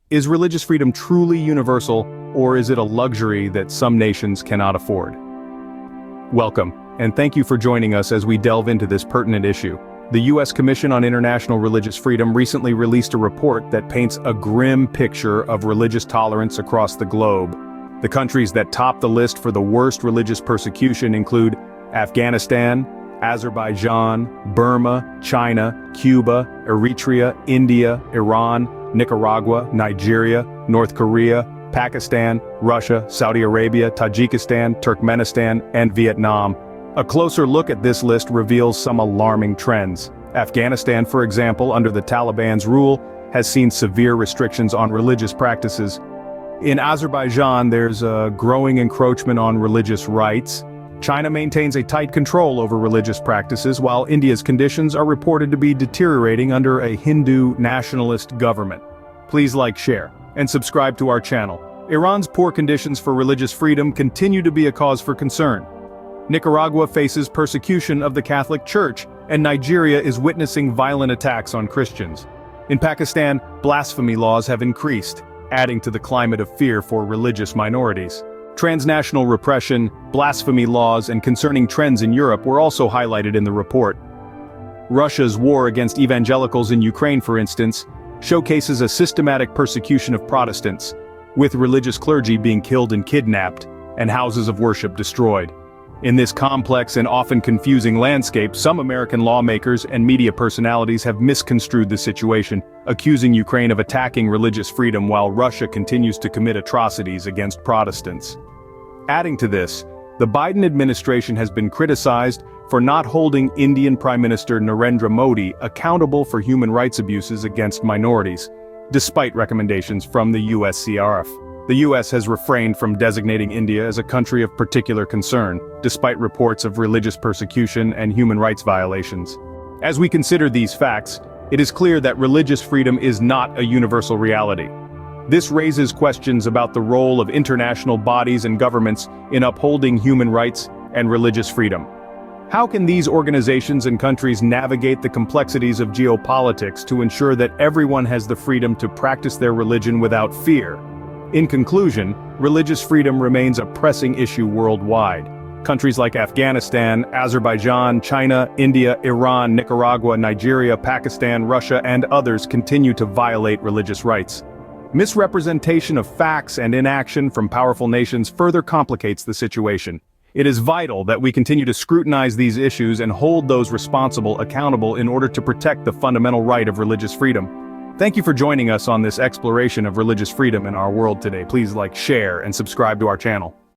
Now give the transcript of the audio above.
Is religious freedom truly universal, or is it a luxury that some nations cannot afford? Welcome, and thank you for joining us as we delve into this pertinent issue. The U.S. Commission on International Religious Freedom recently released a report that paints a grim picture of religious tolerance across the globe. The countries that top the list for the worst religious persecution include Afghanistan, Azerbaijan, Burma, China, Cuba, Eritrea, India, Iran, Nicaragua, Nigeria, North Korea, Pakistan, Russia, Saudi Arabia, Tajikistan, Turkmenistan, and Vietnam. A closer look at this list reveals some alarming trends. Afghanistan, for example, under the Taliban's rule, has seen severe restrictions on religious practices. In Azerbaijan, there's a growing encroachment on religious rights. China maintains a tight control over religious practices, while India's conditions are reported to be deteriorating under a Hindu nationalist government. Please like, share, and subscribe to our channel. Iran's poor conditions for religious freedom continue to be a cause for concern. Nicaragua faces persecution of the Catholic Church, and Nigeria is witnessing violent attacks on Christians. In Pakistan, blasphemy laws have increased, adding to the climate of fear for religious minorities. Transnational repression, blasphemy laws, and concerning trends in Europe were also highlighted in the report. Russia's war against evangelicals in Ukraine, for instance, showcases a systematic persecution of Protestants, with religious clergy being killed and kidnapped, and houses of worship destroyed. In this complex and often confusing landscape, some American lawmakers and media personalities have misconstrued the situation, accusing Ukraine of attacking religious freedom while Russia continues to commit atrocities against Protestants. Adding to this, the Biden administration has been criticized for not holding Indian Prime Minister Narendra Modi accountable for human rights abuses against minorities, despite recommendations from the USCRF. The U.S. has refrained from designating India as a country of particular concern, despite reports of religious persecution and human rights violations. As we consider these facts, it is clear that religious freedom is not a universal reality. This raises questions about the role of international bodies and governments in upholding human rights and religious freedom. How can these organizations and countries navigate the complexities of geopolitics to ensure that everyone has the freedom to practice their religion without fear? In conclusion, religious freedom remains a pressing issue worldwide. Countries like Afghanistan, Azerbaijan, China, India, Iran, Nicaragua, Nigeria, Pakistan, Russia, and others continue to violate religious rights. Misrepresentation of facts and inaction from powerful nations further complicates the situation. It is vital that we continue to scrutinize these issues and hold those responsible accountable in order to protect the fundamental right of religious freedom. Thank you for joining us on this exploration of religious freedom in our world today. Please like, share, and subscribe to our channel.